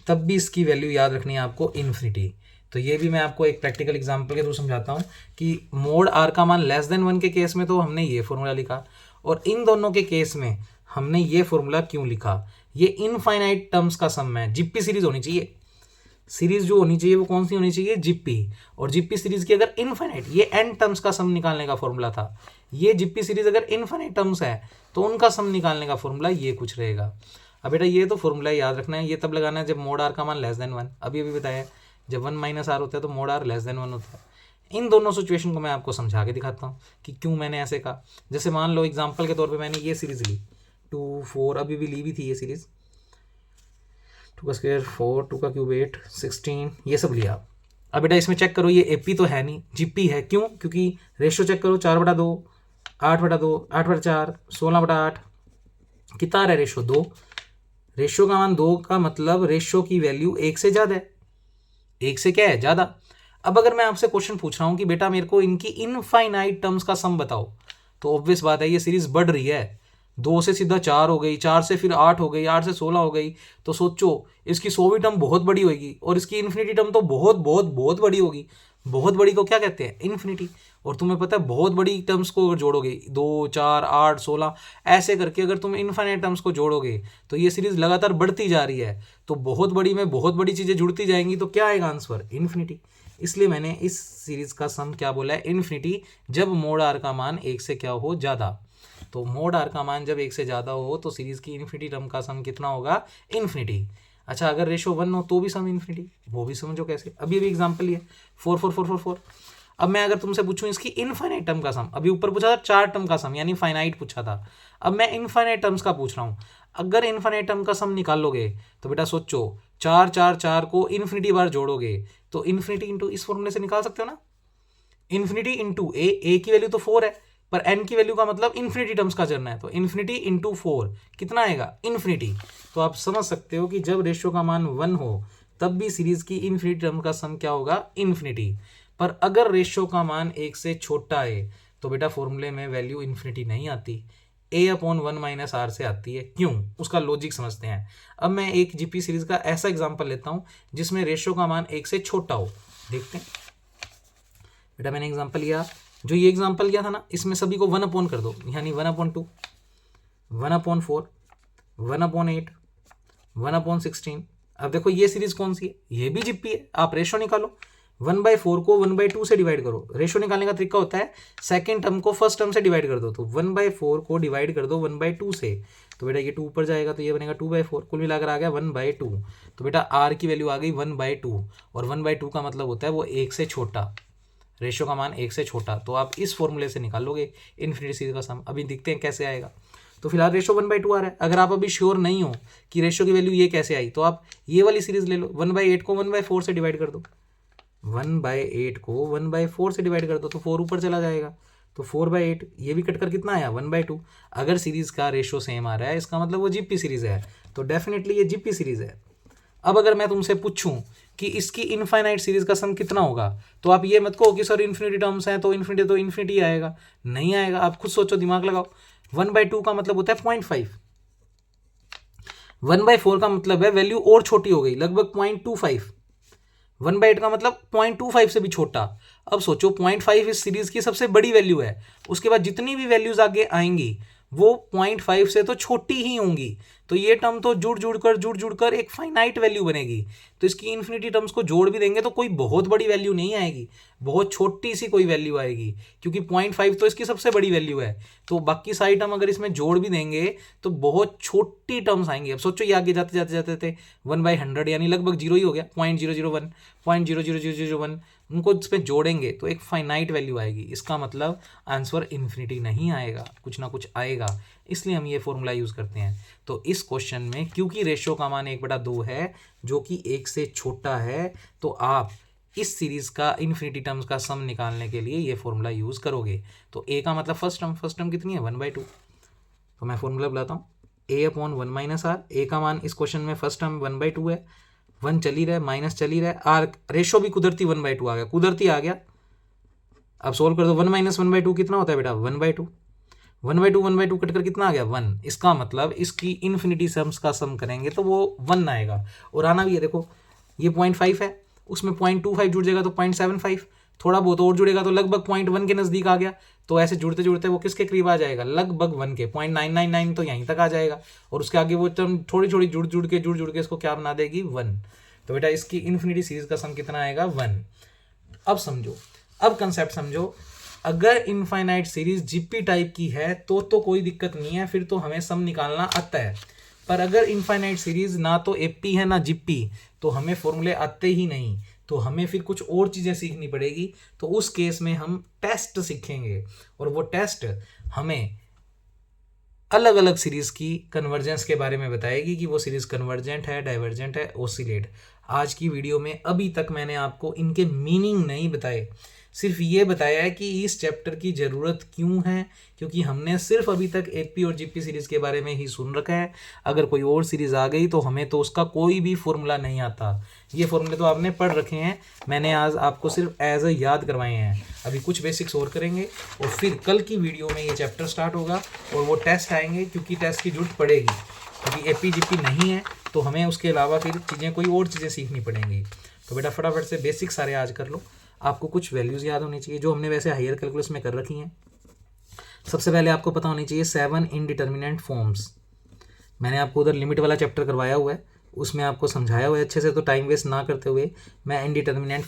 तब भी इसकी वैल्यू याद रखनी है आपको इन्फिनिटी। तो ये भी मैं आपको एक प्रैक्टिकल एग्जांपल के थ्रू समझाता हूँ कि मोड r का मान <1 के केस में तो हमने ये फॉर्मूला लिखा, और इन दोनों के केस में हमने ये फॉर्मूला क्यों लिखा। ये इनफाइनाइट टर्म्स का सम है। जीपी सीरीज होनी चाहिए, सीरीज जो होनी चाहिए वो कौन सी होनी चाहिए? जीपी। और जीपी सीरीज की अगर इनफाइनाइट, ये एन टर्म्स का सम निकालने का फॉर्मूला था, ये जीपी सीरीज अगर इनफाइनाइट टर्म्स है तो उनका सम निकालने का फॉर्मूला ये कुछ रहेगा। अब बेटा ये तो फॉर्मूला याद रखना है, ये तब लगाना है जब मोड r का मान <1। अभी बताया जब 1 - r होता है तो मोड r <1 होता है। इन दोनों सिचुएशन को मैं आपको समझा के दिखाता हूँ कि क्यों मैंने ऐसे कहा। जैसे मान लो एग्जाम्पल के तौर पे मैंने ये सीरीज ली 2 4, अभी भी ली भी थी ये सीरीज, 2 का स्क्वायर 4, 2 का क्यूब 8, 16, ये सब लिया। अब बेटा इसमें चेक करो, ये एपी तो है नहीं, जीपी है। क्यों? क्योंकि रेशियो चेक करो, 4/2, 8/2, 8/4, 16/8, कितना आ रहा है रेशियो? 2। रेशियो का मान 2 का मतलब रेशियो की वैल्यू 1 से ज़्यादा है, 1 से क्या है ज़्यादा। अब अगर मैं आपसे क्वेश्चन पूछ रहा हूँ कि बेटा मेरे को इनकी इनफाइनाइट टर्म्स का सम बताओ, तो ऑब्वियस बात है ये सीरीज बढ़ रही है, 2 से सीधा 4 हो गई, 4 से फिर 8 हो गई, 8 से 16 हो गई, तो सोचो इसकी 100वीं टर्म बहुत बड़ी होगी और इसकी इन्फिनिटी टर्म तो बहुत बहुत बहुत बड़ी होगी। बहुत बड़ी को क्या कहते हैं? इन्फिनिटी। और तुम्हें पता है बहुत बड़ी टर्म्स को अगर जोड़ोगे 2 4 8 16 ऐसे करके अगर तुम इनफाइनाइट टर्म्स को जोड़ोगे तो ये सीरीज लगातार बढ़ती जा रही है, तो बहुत बड़ी में बहुत बड़ी चीज़ें जुड़ती जाएंगी, तो क्या आएगा आंसर? इन्फिनिटी। इसलिए मैंने इस सीरीज का सम क्या बोला है? इन्फिनिटी, जब मोड r का मान 1 से क्या हो? ज़्यादा। तो मोड r का मान जब 1 से ज़्यादा हो तो सीरीज की इन्फिनिटी टर्म का सम कितना होगा? इन्फिनिटी। अच्छा अगर रेशो 1 हो तो भी सम इन्फिनिटी, वो भी समझो कैसे। अभी एग्जाम्पल ये 4 4 4 4 4। अब मैं अगर तुमसे पूछूं इसकी इनफाइनाइट टर्म का सम, अभी ऊपर पूछा था 4 टर्म का सम यानी फाइनाइट पूछा था, अब मैं इनफाइनाइट टर्म्स का पूछ रहा हूँ। अगर इनफाइनाइट टर्म का सम निकालोगे तो बेटा सोचो 4 4 4 को इन्फिनिटी बार जोड़ोगे तो इन्फिनिटी इंटू इस फॉर्मूले से निकाल सकते हो ना, इन्फिनिटी इंटू ए की वैल्यू तो 4 है पर एन की वैल्यू का मतलब इन्फिनिटी टर्म्स का करना है, तो इन्फिनिटी इंटू 4 कितना आएगा? इन्फिनिटी। तो आप समझ सकते हो कि जब रेशियो का मान 1 हो तब भी सीरीज की इन्फिनिटी टर्म का सम क्या होगा? इन्फिनिटी। पर अगर रेशियो का मान 1 से छोटा है तो बेटा फॉर्मूले में वैल्यू इन्फिनिटी नहीं आती, a/1 - r से आती है। क्यों? उसका लॉजिक समझते हैं। अब मैं एक जीपी सीरीज का ऐसा एग्जांपल लेता हूं जिसमें रेशियो का मान 1 से छोटा हो। देखते हैं बेटा, मैंने एग्जांपल लिया, जो ये एग्जांपल लिया था ना, इसमें सभी को 1/, कर दो, यानी 1/2, 1/4, 1/8, 1/16। अब देखो ये सीरीज कौन सी है? ये भी जीपी है। आप रेशियो निकालो, 1/4 को 1/2 से डिवाइड करो। रेशियो निकालने का तरीका होता है सेकंड टर्म को फर्स्ट टर्म से डिवाइड कर दो, तो 1/4 को डिवाइड कर दो 1/2 से, तो बेटा ये 2 ऊपर जाएगा तो ये बनेगा 2/4, कुल मिलाकर आ गया 1/2। तो बेटा r की वैल्यू आ गई 1/2, और 1/2 का मतलब होता है वो 1 से छोटा, रेशियो का मान 1 से छोटा। तो आप इस फॉर्मूले से निकालोगे इन्फिनिटी सीरीज का सम। अभी देखते हैं कैसे आएगा। तो फिलहाल रेशियो 1/2 आ रहा है। अगर आप अभी श्योर नहीं हो कि रेशियो की वैल्यू ये कैसे आई तो आप ये वाली सीरीज ले लो, 1/8 को 1/4 से डिवाइड कर दो, 1/8 को 1/4 से डिवाइड कर दो तो 4 ऊपर चला जाएगा, तो 4/8, ये भी कटकर कितना आया? 1/2। अगर सीरीज का रेशियो सेम आ रहा है इसका मतलब वो जीपी सीरीज है, तो डेफिनेटली ये जीपी सीरीज है। अब अगर मैं तुमसे पूछूं कि इसकी इनफाइनाइट सीरीज का सम कितना होगा, तो आप ये मत कहो कि सर इन्फिनिटी टर्म्स हैं तो इन्फिनिटी आएगा, नहीं आएगा। आप खुद सोचो, दिमाग लगाओ। 1/2 का मतलब होता है 0.5, 1/4 का मतलब है वैल्यू और छोटी हो गई, लगभग 0.25। 1/8 का मतलब 0.25 से भी छोटा। अब सोचो 0.5 इस सीरीज की सबसे बड़ी वैल्यू है, उसके बाद जितनी भी वैल्यूज आगे आएंगी वो 0.5 से तो छोटी ही होंगी। तो ये टर्म तो जुड़ कर एक फाइनाइट वैल्यू बनेगी। तो इसकी इन्फिनिटी टर्म्स को जोड़ भी देंगे तो कोई बहुत बड़ी वैल्यू नहीं आएगी, बहुत छोटी सी कोई वैल्यू आएगी, क्योंकि 0.5 तो इसकी सबसे बड़ी वैल्यू है। तो बाकी सारी टर्म अगर इसमें जोड़ भी देंगे तो बहुत छोटी टर्म्स आएंगी। अब सोचो ये आगे जाते जाते जाते थे 1/100 यानी लगभग जीरो ही हो गया, 0.001, 0.00001, उनको इसमें जोड़ेंगे तो एक फाइनाइट वैल्यू आएगी। इसका मतलब आंसर इन्फिनिटी नहीं आएगा, कुछ ना कुछ आएगा, इसलिए हम ये फॉर्मूला यूज़ करते हैं। तो इस क्वेश्चन में क्योंकि रेशियो का मान 1/2 है जो कि 1 से छोटा है, तो आप इस सीरीज का इन्फिनिटी टर्म्स का सम निकालने के लिए ये फॉर्मूला यूज़ करोगे। तो ए का मतलब फर्स्ट टर्म कितनी है 1/2। तो मैं फॉर्मूला बुलाता हूँ, a/1 - r। ए का मान इस क्वेश्चन में फर्स्ट टर्म 1/2 है, 1 चल ही रहा है, माइनस चल ही रहा है, आर रेशो भी कुदरती 1/2 आ गया, कुदरती आ गया। अब सोल्व कर दो, 1 - 1/2 कितना होता है बेटा 1/2। 1/2 कट कर कितना आ गया 1। इसका मतलब इसकी इन्फिनिटी सम्स का सम करेंगे तो वो 1 आएगा, और आना भी है। देखो ये 0.5 है, उसमें 0.25 जुड़ जाएगा तो 0.75, थोड़ा बहुत और जुड़ेगा तो लगभग 0.1 के नज़दीक आ गया। तो ऐसे जुड़ते जुड़ते वो किसके करीब आ जाएगा, लगभग 1 के, 0.999 तो यहीं तक आ जाएगा, और उसके आगे वो टर्म थोड़ी थोड़ी जुड़ के इसको क्या बना देगी 1। तो बेटा इसकी इन्फिनिटी सीरीज का सम कितना आएगा 1। अब समझो, अब कंसेप्ट समझो। अगर इनफाइनाइट सीरीज जीपी टाइप की है तो कोई दिक्कत नहीं है, फिर तो हमें सम निकालना आता है। पर अगर इनफाइनाइट सीरीज ना तो एपी है ना जीपी, तो हमें फॉर्मूले आते ही नहीं, तो हमें फिर कुछ और चीज़ें सीखनी पड़ेगी। तो उस केस में हम टेस्ट सीखेंगे, और वो टेस्ट हमें अलग अलग सीरीज की कन्वर्जेंस के बारे में बताएगी कि वो सीरीज कन्वर्जेंट है, डाइवर्जेंट है, ओसिलेट। आज की वीडियो में अभी तक मैंने आपको इनके मीनिंग नहीं बताए, सिर्फ ये बताया है कि इस चैप्टर की ज़रूरत क्यों है, क्योंकि हमने सिर्फ अभी तक एपी और जीपी सीरीज़ के बारे में ही सुन रखा है। अगर कोई और सीरीज़ आ गई तो हमें तो उसका कोई भी फॉर्मूला नहीं आता। ये फॉर्मूले तो आपने पढ़ रखे हैं, मैंने आज आपको सिर्फ एज अ याद करवाए हैं। अभी कुछ बेसिक्स और करेंगे और फिर कल की वीडियो में ये चैप्टर स्टार्ट होगा और वो टेस्ट आएंगे, क्योंकि टेस्ट की जरूरत पड़ेगी, क्योंकि एपी जीपी नहीं है तो हमें उसके अलावा फिर चीज़ें कोई और चीज़ें सीखनी पड़ेंगी। तो बेटा फटाफट से बेसिक सारे आज कर लो। आपको कुछ वैल्यूज़ याद होनी चाहिए जो हमने वैसे हायर कैलकुलस में कर रखी हैं। सबसे पहले आपको पता होनी चाहिए 7 इनडिटर्मिनेंट फॉर्म्स। मैंने आपको उधर लिमिट वाला चैप्टर करवाया हुआ है, उसमें आपको समझाया हुआ है अच्छे से, तो टाइम वेस्ट ना करते हुए मैं इनडिटर्मिनेंट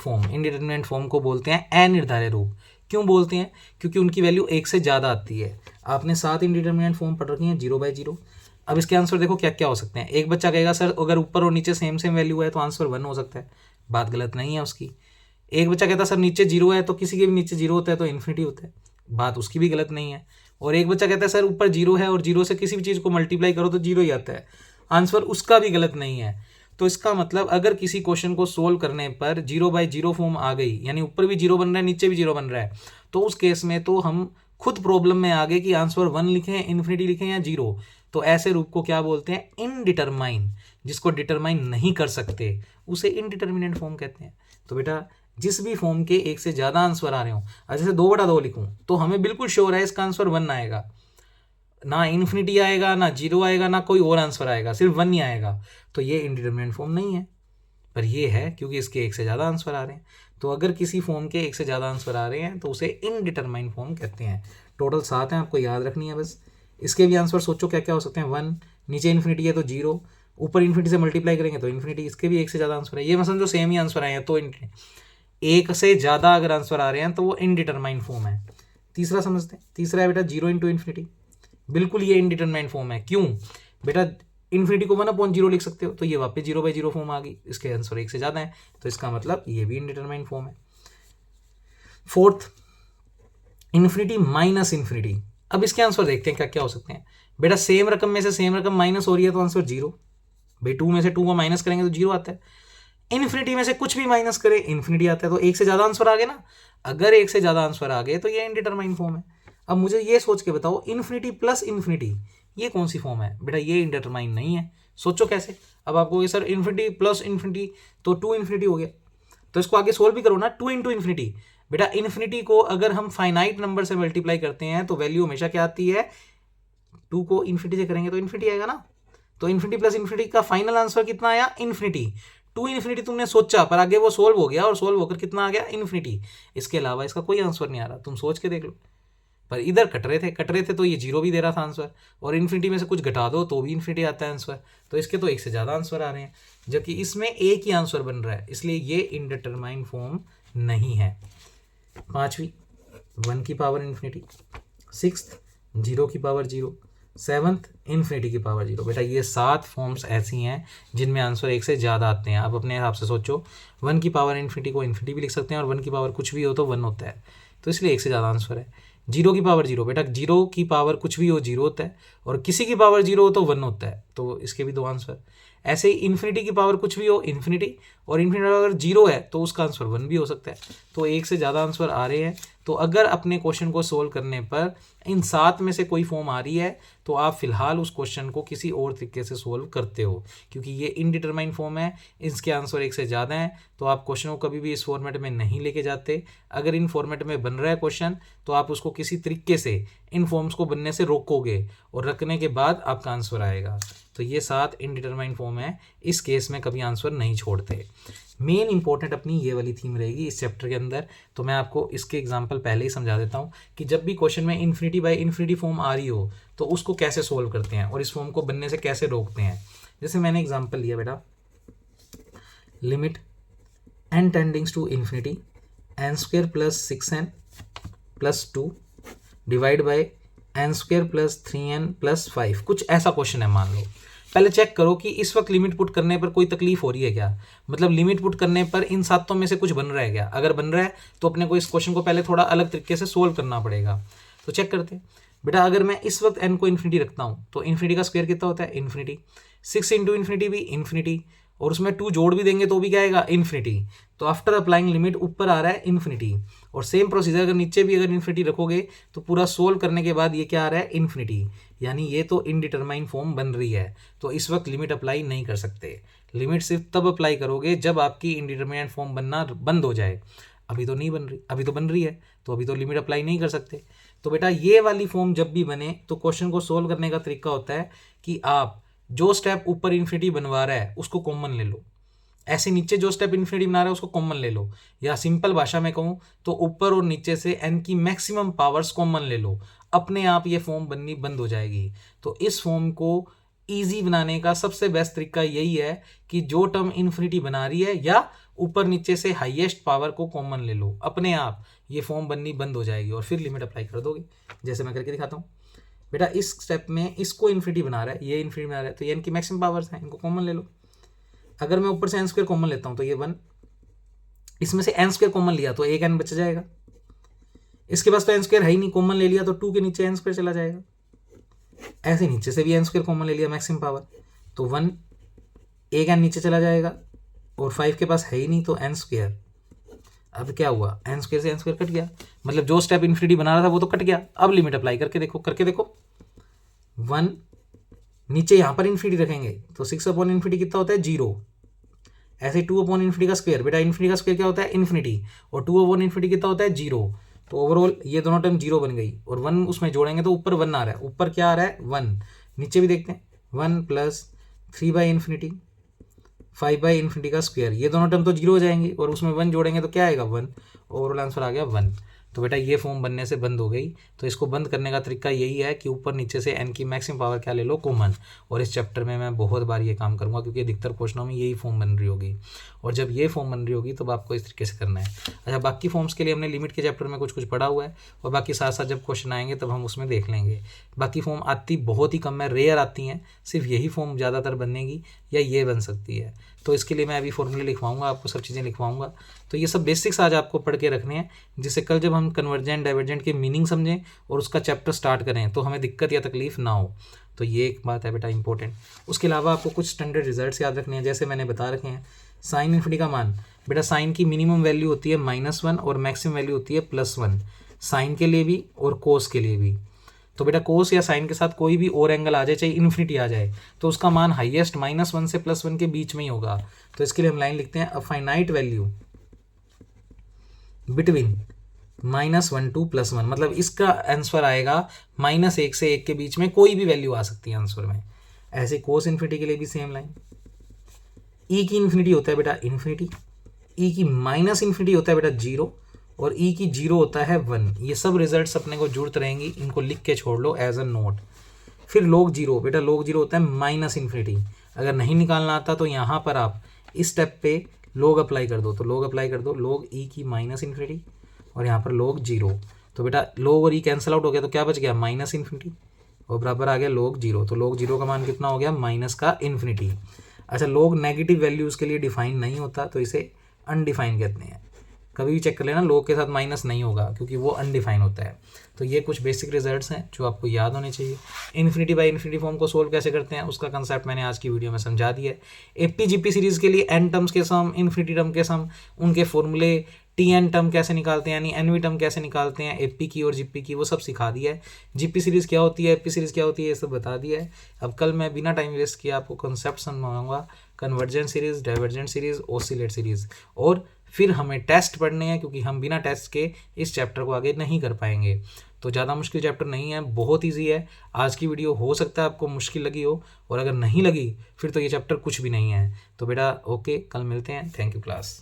फॉर्म को बोलते हैं अनिर्धारित रूप। क्यों बोलते हैं, क्योंकि उनकी वैल्यू 1 से ज़्यादा आती है। आपने 7 इनडिटर्मिनेंट फॉर्म पढ़ रखी हैं 0/0। अब इसके आंसर देखो क्या क्या हो सकते हैं। एक बच्चा कहेगा सर अगर ऊपर और नीचे सेम वैल्यू है तो आंसर 1 हो सकता है, बात गलत नहीं है उसकी। एक बच्चा कहता है सर नीचे 0 है तो किसी के भी नीचे 0 होता है तो इन्फिनिटी होता है, बात उसकी भी गलत नहीं है। और एक बच्चा कहता है सर ऊपर 0 है और 0 से किसी भी चीज़ को मल्टीप्लाई करो तो 0 ही आता है, आंसर उसका भी गलत नहीं है। तो इसका मतलब अगर किसी क्वेश्चन को सोल्व करने पर 0/0 फॉर्म आ गई, यानी ऊपर भी 0 बन रहा है नीचे भी 0 बन रहा है, तो उस केस में तो हम खुद प्रॉब्लम में आ गए कि आंसर 1 लिखें, इन्फिनिटी लिखें या 0। तो ऐसे रूप को क्या बोलते हैं, इनडिटरमाइन। जिसको डिटरमाइन नहीं कर सकते उसे इनडिटर्मिनेंट फॉर्म कहते हैं। तो बेटा जिस भी फॉर्म के 1 से ज़्यादा आंसर आ रहे हो, जैसे 2/2 लिखूं तो हमें बिल्कुल श्योर है इसका आंसर 1 आएगा, ना इन्फिनिटी आएगा, ना 0 आएगा, ना कोई और आंसर आएगा, सिर्फ 1 ही आएगा। तो ये इनडिटर्मिनेंट फॉर्म नहीं है, पर ये है क्योंकि इसके 1 से ज़्यादा आंसर आ रहे हैं। तो अगर किसी फॉर्म के 1 से ज़्यादा आंसर आ रहे हैं तो उसे इनडिटरमाइन फॉर्म कहते हैं। टोटल 7 हैं, आपको याद रखनी है बस। इसके भी आंसर सोचो क्या क्या हो सकते हैं। 1, नीचे इन्फिनिटी है तो 0, ऊपर इन्फिनिटी से मल्टीप्लाई करेंगे तो इन्फिनिटी। इसके भी 1 से ज़्यादा आंसर है, ये मैं समझो सेम ही आंसर आए हैं तो 1 से ज़्यादा अगर आंसर आ रहे हैं तो वो इनडिटरमाइन फॉर्म है। तीसरा समझते हैं, तीसरा है बेटा 0 × इन्फिनिटी। बिल्कुल ये इनडिटरमाइन फॉर्म है। क्यों बेटा, इन्फिनिटी को 1/0 लिख सकते हो, तो ये वापस 0/0 फॉर्म आ गई, इसके आंसर 1 से ज़्यादा है, तो इसका मतलब ये भी इनडिटरमाइन फॉर्म है। Fourth, infinity minus infinity. अब इसके आंसर देखते हैं क्या क्या हो सकते हैं। बेटा सेम रकम में से सेम रकम माइनस हो रही है तो आंसर 0। भाई 2 में से 2 को माइनस करेंगे तो 0 आता है। इन्फिनिटी में से कुछ भी माइनस करें इन्फिनिटी आता है, तो 1 से ज़्यादा आंसर आ गए ना। अगर 1 से ज़्यादा आंसर आ गए तो ये इनडिटरमाइन फॉर्म है। अब मुझे ये सोच के बताओ, इन्फिनिटी प्लस इन्फिनिटी ये कौन सी फॉर्म है। बेटा ये इनडिटरमाइन नहीं है, सोचो कैसे। अब आपको ये सर इन्फिनिटी प्लस इन्फिनिटी तो 2 इन्फिनिटी हो गया, तो इसको आगे सोल्व भी करो ना, 2 इंटू इन्फिनिटी। बेटा इन्फिनिटी को अगर हम फाइनाइट नंबर से मल्टीप्लाई करते हैं तो वैल्यू हमेशा क्या आती है, 2 को इन्फिनिटी से करेंगे तो इन्फिनिटी आएगा ना। तो इन्फिनिटी प्लस इन्फिनिटी का फाइनल आंसर कितना आया, इन्फिनिटी। 2 इन्फिनिटी तुमने सोचा पर आगे वो सोल्व हो गया और सोल्व होकर कितना आ गया, इन्फिनिटी। इसके अलावा इसका कोई आंसर नहीं आ रहा, तुम सोच के देख लो। पर इधर कट रहे थे तो ये 0 भी दे रहा था आंसर, और इन्फिनिटी में से कुछ घटा दो तो भी इन्फिनिटी आता है आंसर। तो इसके तो एक से ज़्यादा आंसर आ रहे हैं, जबकि इसमें एक ही आंसर बन रहा है, इसलिए ये इनडिटरमाइन फॉर्म नहीं है। 5वीं 1 की पावर इन्फिनिटी, 6th 0 की पावर 0, 7th इन्फिनिटी की पावर 0। बेटा ये 7 फॉर्म्स ऐसी हैं जिनमें आंसर एक से ज़्यादा आते हैं। आप अपने हिसाब से सोचो, 1 की पावर इन्फिनिटी को इन्फिनिटी भी लिख सकते हैं और 1 की पावर कुछ भी हो तो 1 होता है, तो इसलिए एक से ज़्यादा आंसर है। 0 की पावर 0, बेटा 0 की पावर कुछ भी हो 0 होता है, और किसी की पावर 0 हो तो 1 होता है, तो इसके भी 2 आंसर। ऐसे ही इन्फिनिटी की पावर कुछ भी हो इन्फिनिटी, और इन्फिनिटी अगर 0 है तो उसका आंसर 1 भी हो सकता है, तो एक से ज़्यादा आंसर आ रहे हैं। तो अगर अपने क्वेश्चन को सोल्व करने पर इन 7 में से कोई फॉर्म आ रही है तो आप फिलहाल उस क्वेश्चन को किसी और तरीके से सोल्व करते हो, क्योंकि ये इनडिटरमाइन फॉर्म है, इसके आंसर एक से ज़्यादा हैं, तो आप क्वेश्चन को कभी भी इस फॉर्मेट में नहीं लेके जाते। अगर इन फॉर्मेट में बन रहा है क्वेश्चन तो आप उसको किसी तरीके से इन फॉर्म्स को बनने से रोकोगे और रखने के बाद आपका आंसर आएगा। तो ये 7 इनडिटरमाइन फॉर्म है, इस केस में कभी आंसर नहीं छोड़ते। मेन इंपॉर्टेंट अपनी ये वाली थीम रहेगी इस चैप्टर के अंदर। तो मैं आपको इसके एग्जांपल पहले ही समझा देता हूँ कि जब भी क्वेश्चन में इन्फिनिटी बाय इन्फिनिटी फॉर्म आ रही हो तो उसको कैसे सोल्व करते हैं और इस फॉर्म को बनने से कैसे रोकते हैं। जैसे मैंने एग्जाम्पल लिया बेटा, limit n tendings to infinity n² plus 6n plus 2 divide by n² plus 3n plus 5, कुछ ऐसा क्वेश्चन है मान लो। पहले चेक करो कि इस वक्त लिमिट पुट करने पर कोई तकलीफ हो रही है क्या, मतलब लिमिट पुट करने पर इन 7 में से कुछ बन रहा है क्या। अगर बन रहा है तो अपने को इस क्वेश्चन को पहले थोड़ा अलग तरीके से सोल्व करना पड़ेगा। तो चेक करते हैं बेटा, अगर मैं इस वक्त n को इन्फिनिटी रखता हूँ तो इन्फिनिटी का स्क्वायर कितना होता है, इन्फिनिटी। 6 इंटू इन्फिनिटी भी इन्फिनिटी, और उसमें 2 जोड़ भी देंगे तो भी क्या आएगा, इन्फिनिटी। तो आफ्टर अप्लाइंग लिमिट ऊपर आ रहा है इन्फिनिटी, और सेम प्रोसीजर अगर नीचे भी अगर इन्फिनिटी रखोगे तो पूरा सोल्व करने के बाद ये क्या आ रहा है, इन्फिनिटी। यानी ये तो इनडिटरमाइन फॉर्म बन रही है, तो इस वक्त लिमिट अप्लाई नहीं कर सकते। लिमिट सिर्फ तब अप्लाई करोगे जब आपकी इनडिटरमाइन फॉर्म बनना बंद हो जाए। अभी तो नहीं बन रही, अभी तो बन रही है, तो अभी तो लिमिट अप्लाई नहीं कर सकते। तो बेटा ये वाली फॉर्म जब भी बने तो क्वेश्चन को सोल्व करने का तरीका होता है कि आप जो स्टेप ऊपर इन्फिनिटी बनवा रहा है उसको कॉमन ले लो, ऐसे नीचे जो स्टेप इन्फिनिटी बना रहा है उसको कॉमन ले लो, या सिंपल भाषा में कहूँ तो ऊपर और नीचे से n की मैक्सिमम पावर्स कॉमन ले लो, अपने आप ये फॉर्म बननी बंद हो जाएगी। तो इस फॉर्म को ईजी बनाने का सबसे बेस्ट तरीका यही है कि जो टर्म इन्फिनिटी बना रही है या ऊपर नीचे से हाईएस्ट पावर को कॉमन ले लो, अपने आप ये फॉर्म बननी बंद हो जाएगी और फिर लिमिट अप्लाई कर दोगे। जैसे मैं करके दिखाता हूँ बेटा, इस स्टेप में इसको इन्फिनिटी बना रहा है, ये इन्फिनिटी बना रहा है, तो ये n की मैक्सिमम पावर्स हैं, इनको कॉमन ले लो। अगर मैं ऊपर से n² कॉमन लेता हूँ तो ये 1, इसमें से n² कॉमन लिया तो एक n बच जाएगा। इसके पास तो n² है ही नहीं, कॉमन ले लिया तो 2 के नीचे n² चला जाएगा। ऐसे नीचे से भी n² कॉमन ले लिया मैक्सिमम पावर, तो 1 एक n नीचे चला जाएगा, और 5 के पास है ही नहीं तो n²। अब क्या हुआ, n² से n² कट गया, मतलब जो स्टेप इन्फिनिटी बना रहा था वो तो कट गया। अब लिमिट अप्लाई करके देखो 1 नीचे यहाँ पर इन्फिनिटी रखेंगे तो 6 अपॉन इन्फिनिटी कितना होता है, 0। ऐसे 2 अपॉन इन्फिनिटी का स्क्वायर, बेटा इन्फिनिटी का स्क्वायर क्या होता है, इन्फिनिटी, और 2 अपॉन इन्फिनिटी कितना होता है, 0। तो ओवरऑल ये दोनों टर्म 0 बन गई, और 1 उसमें जोड़ेंगे तो ऊपर 1 आ रहा है, ऊपर क्या आ रहा है, 1। नीचे भी देखते हैं, 1 plus 3 by infinity 5 by infinity का स्क्वायर, ये दोनों टर्म तो 0 हो जाएंगे, और उसमें 1 जोड़ेंगे तो क्या आएगा, 1। ओवरऑल आंसर आ गया 1। तो बेटा ये फॉर्म बनने से बंद हो गई। तो इसको बंद करने का तरीका यही है कि ऊपर नीचे से n की मैक्सिमम पावर क्या ले लो, कॉमन। और इस चैप्टर में मैं बहुत बार ये काम करूँगा क्योंकि अधिकतर क्वेश्चनों में यही फॉर्म बन रही होगी, और जब ये फॉर्म बन रही होगी तब आपको इस तरीके से करना है। अच्छा, बाकी फॉर्म्स के लिए हमने लिमिट के चैप्टर में कुछ पढ़ा हुआ है, और बाकी साथ साथ जब क्वेश्चन आएंगे तब हम उसमें देख लेंगे। बाकी फॉर्म आती बहुत ही कम है, रेयर आती हैं, सिर्फ यही फॉर्म ज़्यादातर बनेगी या ये बन सकती है। तो इसके लिए मैं अभी फॉर्मूले लिखवाऊंगा, आपको सब चीज़ें लिखवाऊंगा। तो ये सब बेसिक्स आज आपको पढ़ के रखने हैं, जिससे कल जब हम कन्वर्जेंट डाइवर्जेंट के मीनिंग समझें और उसका चैप्टर स्टार्ट करें तो हमें दिक्कत या तकलीफ ना हो। तो ये एक बात है बेटा इंपॉर्टेंट। उसके अलावा आपको कुछ स्टैंडर्ड रिजल्ट्स याद रखने हैं, जैसे मैंने बता रखे हैं। साइन इन्फिनिटी का मान, बेटा साइन की मिनिमम वैल्यू होती है -1 और मैक्सिमम वैल्यू होती है +1, साइन के लिए भी और कोस के लिए भी। तो बेटा कोस या साइन के साथ कोई भी और एंगल आ जाए, चाहे इन्फिनिटी आ जाए, तो उसका मान हाईएस्ट -1 से +1 के बीच में ही होगा। तो इसके लिए हम लाइन लिखते हैं, a finite value between -1 to +1, मतलब इसका आंसर आएगा -1 से 1 के बीच में कोई भी वैल्यू आ सकती है आंसर में। ऐसे कोस इन्फिनिटी के लिए भी सेम लाइन। ई की इन्फिनिटी होता है बेटा इन्फिनिटी, ई की माइनस इन्फिनिटी होता है बेटा 0, और ई की 0 होता है 1। ये सब रिजल्ट्स अपने को जुड़ते रहेंगी, इनको लिख के छोड़ लो एज अ नोट। फिर log 0, बेटा log 0 होता है माइनस इन्फिनिटी। अगर नहीं निकालना आता तो यहाँ पर आप इस स्टेप पे log अप्लाई कर दो, तो log अप्लाई कर दो, log ई की माइनस इन्फिनिटी और यहाँ पर log 0। तो बेटा log और ई कैंसिल आउट हो गया, तो क्या बच गया माइनस इन्फिनिटी और बराबर आ गया log 0। तो log 0 का मान कितना हो गया, माइनस का इन्फिनिटी। अच्छा, log नेगेटिव वैल्यूज़ के लिए डिफाइन नहीं होता, तो इसे अनडिफाइन कहते हैं। कभी भी चेक कर लेना, log के साथ माइनस नहीं होगा क्योंकि वो अनडिफाइन होता है। तो ये कुछ बेसिक रिजल्ट्स हैं जो आपको याद होने चाहिए। इन्फिनिटी बाय इन्फिनिटी फॉर्म को सोल्व कैसे करते हैं उसका कंसेप्ट मैंने आज की वीडियो में समझा दिया है। एपी जीपी सीरीज़ के लिए एन टर्म्स के सम, इन्फिनिटी टर्म के सम, उनके फॉर्मूले, टी एन टर्म कैसे निकालते हैं यानी एनवी टर्म कैसे निकालते हैं, एपी की और जीपी की, वो सब सिखा दिया है। जीपी सीरीज़ क्या होती है, एपी सीरीज़ क्या होती है, ये सब बता दिया है। अब कल मैं बिना टाइम वेस्ट किए आपको कंसेप्ट समझाऊंगा, convergent series, divergent series, oscillate series, और फिर हमें टेस्ट पढ़ने हैं क्योंकि हम बिना टेस्ट के इस चैप्टर को आगे नहीं कर पाएंगे। तो ज़्यादा मुश्किल चैप्टर नहीं है, बहुत इजी है। आज की वीडियो हो सकता है आपको मुश्किल लगी हो, और अगर नहीं लगी फिर तो ये चैप्टर कुछ भी नहीं है। तो बेटा ओके, कल मिलते हैं। Thank you class.